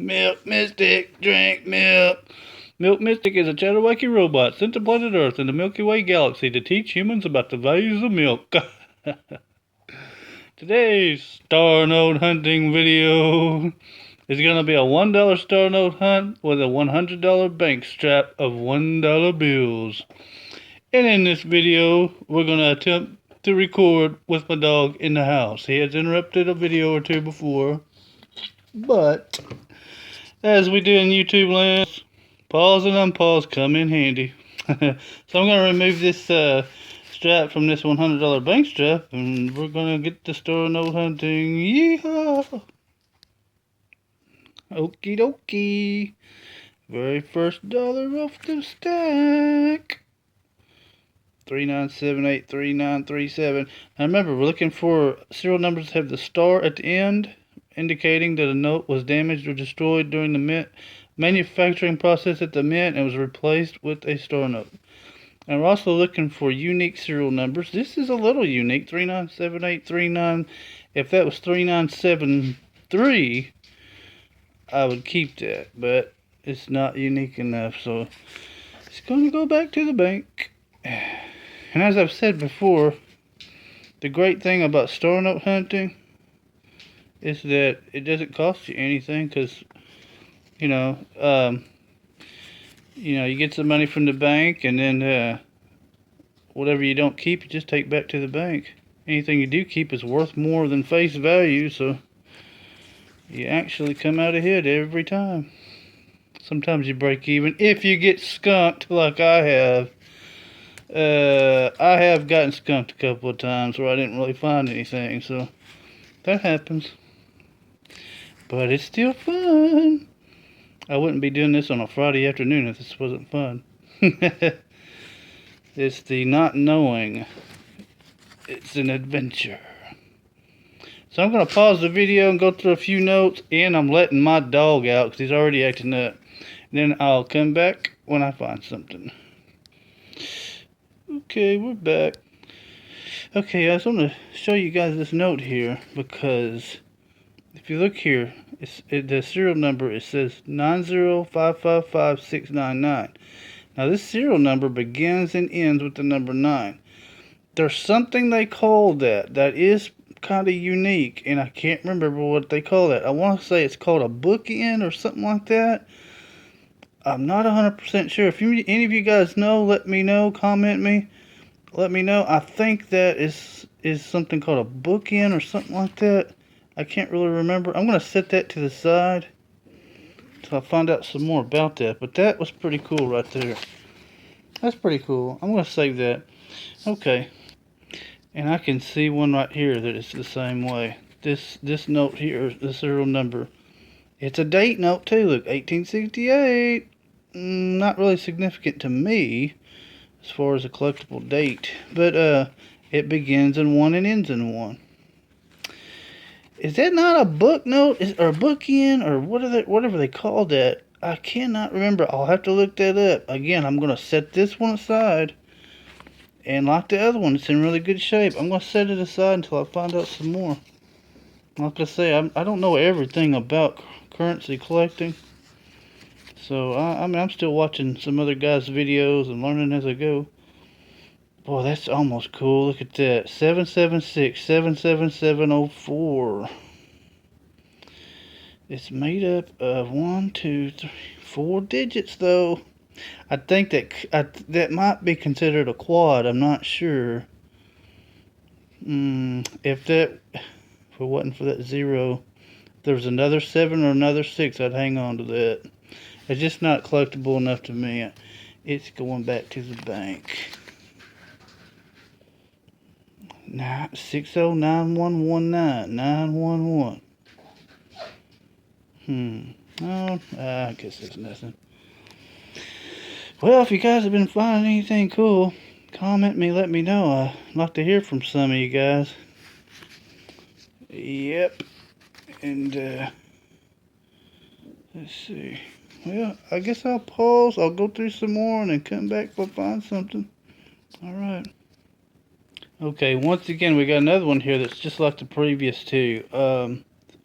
Milk Mystic, drink milk. Milk Mystic is a Chatawaki robot sent to planet Earth in the Milky Way galaxy to teach humans about the values of milk. Today's Star Note hunting video is going to be a $1 Star Note hunt with a $100 bank strap of $1 bills. And in this video, we're going to attempt to record with my dog in the house. He has interrupted a video or two before, but as we do in YouTube land, pause and unpause come in handy. So I'm going to remove this strap from this $100 bank strap, and we're going to get the Star Note hunting. Yeehaw! Okie dokie. Very first dollar off the stack. 39783937. Now remember, we're looking for serial numbers that have the star at the end, indicating that a note was damaged or destroyed during the manufacturing process at the mint and was replaced with a star note. And we're also looking for unique serial numbers. This is a little unique, 397839. If that was 3973, I would keep that, but it's not unique enough, so it's going to go back to the bank. And as I've said before, the great thing about Star Note hunting is that it doesn't cost you anything, because you get some money from the bank, and then whatever you don't keep, you just take back to the bank. Anything you do keep is worth more than face value, so you actually come out ahead every time. Sometimes you break even if you get skunked like I have. I have gotten skunked a couple of times where I didn't really find anything, so that happens. But it's still fun. I wouldn't be doing this on a Friday afternoon if this wasn't fun. It's the not knowing. It's an adventure. So I'm going to pause the video and go through a few notes, and I'm letting my dog out because he's already acting up. Then I'll come back when I find something. Okay, we're back. Okay, I just want to show you guys this note here, because if you look here, the serial number, it says 905555699. Now this serial number begins and ends with the number 9. There's something they call that is kind of unique, and I can't remember what they call that. I want to say it's called a bookend or something like that. I'm not 100% sure. If any of you guys know, let me know. Comment me. Let me know. I think that is something called a bookend or something like that. I can't really remember. I'm going to set that to the side until I find out some more about that. But that was pretty cool right there. That's pretty cool. I'm going to save that. Okay. And I can see one right here that is the same way. This note here, the serial number. It's a date note too. Look, 1868. Not really significant to me as far as a collectible date, but it begins in 1 and ends in 1. Is that not a book note or a bookend or whatever they call that? I cannot remember. I'll have to look that up. Again, I'm going to set this one aside, and like the other one, it's in really good shape. I'm going to set it aside until I find out some more. Like I say, I don't know everything about currency collecting. So, I'm still watching some other guys' videos and learning as I go. Boy, that's almost cool. Look at that. 776-77704. It's made up of 1, 2, 3, 4 digits, though. I think that might be considered a quad. I'm not sure. If it wasn't for that 0, if there was another 7 or another 6, I'd hang on to that. It's just not collectible enough to me. It's going back to the bank. 609119911. Oh, I guess there's nothing. Well, if you guys have been finding anything cool, comment me, let me know. I'd like to hear from some of you guys. Yep. And let's see. Well, I guess I'll pause. I'll go through some more and then come back if I find something. Alright. Okay, once again, we got another one here that's just like the previous two.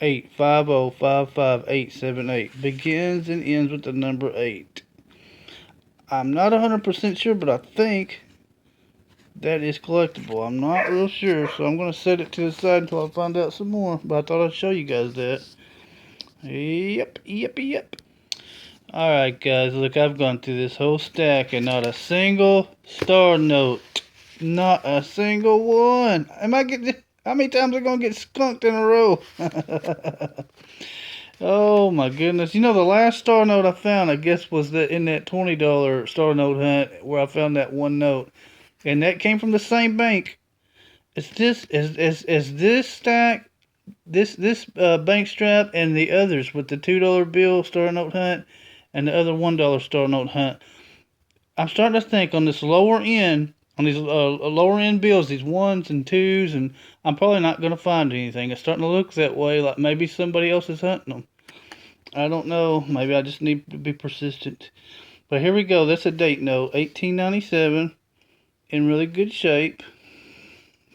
850555878. Begins and ends with the number 8. I'm not 100% sure, but I think that is collectible. I'm not real sure, so I'm going to set it to the side until I find out some more. But I thought I'd show you guys that. Yep. Alright, guys, look, I've gone through this whole stack and not a single star note. Not a single one. How many times am I going to get skunked in a row? Oh my goodness. You know, the last star note I found, I guess, was in that $20 star note hunt where I found that one note. And that came from the same bank. It's this stack, this bank strap, and the others with the $2 bill star note hunt and the other $1 star note hunt. I'm starting to think on this lower end, on these lower end bills, these 1s and 2s, and I'm probably not going to find anything. It's starting to look that way, like maybe somebody else is hunting them. I don't know. Maybe I just need to be persistent. But here we go. That's a date note, 1897, in really good shape.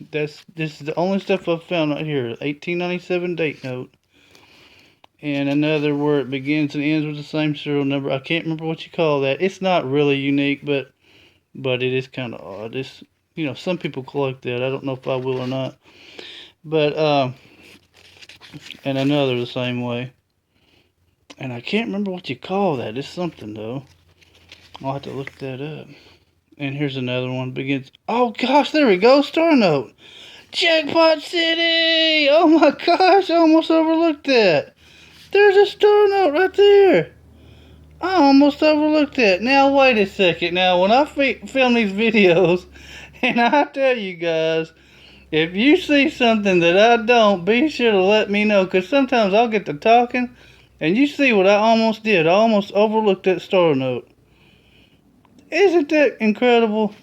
This is the only stuff I've found right here. 1897 date note. And another where it begins and ends with the same serial number. I can't remember what you call that. It's not really unique, but it is kind of odd. It's, you know, some people collect that. I don't know if I will or not. But and another the same way. And I can't remember what you call that. It's something though. I'll have to look that up. And here's another one. Begins. Oh gosh, there we go. Star note. Jackpot City. Oh my gosh, I almost overlooked that. There's a star note right there. I almost overlooked that. Now, wait a second. Now, when I film these videos, and I tell you guys, if you see something that I don't, be sure to let me know. Because sometimes I'll get to talking, and you see what I almost did. I almost overlooked that star note. Isn't that incredible?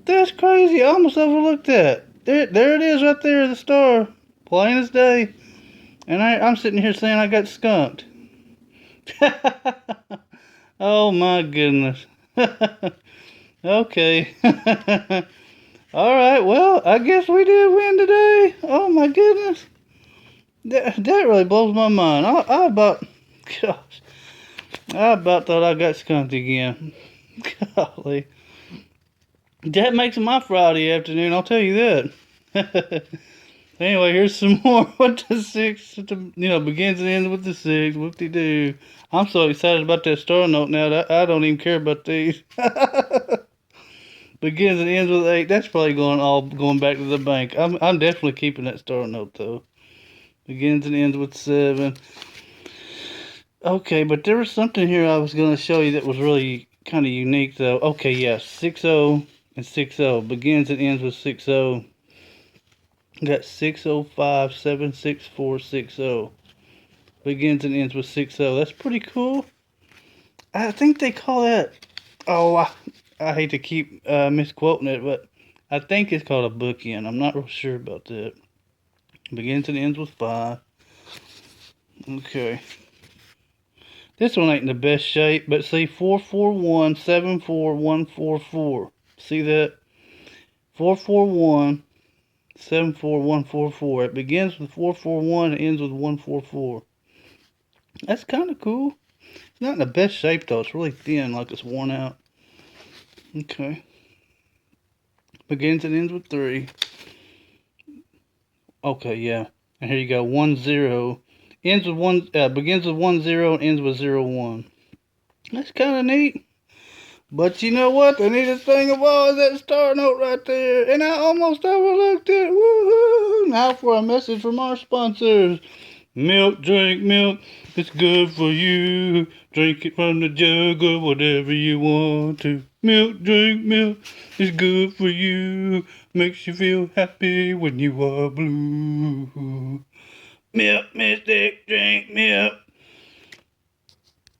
That's crazy. I almost overlooked that. There it is right there, the star. Plain as day. And I'm sitting here saying I got skunked. Oh my goodness. Okay. Alright, well, I guess we did win today. Oh my goodness. That really blows my mind. I about thought I got skunked again. Golly. That makes my Friday afternoon, I'll tell you that. Anyway, here's some more with the 6. Begins and ends with the 6. Whoop-de-doo. I'm so excited about that star note now that I don't even care about these. Begins and ends with 8. That's probably going back to the bank. I'm definitely keeping that star note though. Begins and ends with 7. Okay, but there was something here I was going to show you that was really kind of unique though. Okay, yeah, 6-0 and 6-0. Begins and ends with 6-0. Got 605-76460. Begins and ends with 6-0. That's pretty cool. I think they call that. Oh, I hate to keep misquoting it, but I think it's called a bookend. I'm not real sure about that. Begins and ends with 5. Okay. This one ain't in the best shape, but see, 441-74144. See that? 441-74144. It begins with 441 and ends with 144. That's kind of cool. It's not in the best shape though. It's really thin, like it's worn out. Okay. Begins and ends with 3. Okay, yeah. And here you go. 10. Ends with 1. Begins with 10 and ends with 01. That's kind of neat. But you know what? The neatest thing of all is that star note right there. And I almost overlooked it. Woohoo! Now for a message from our sponsors. Milk, drink milk. It's good for you. Drink it from the jug or whatever you want to. Milk, drink milk. It's good for you. Makes you feel happy when you are blue. Milk, Mystic, drink milk.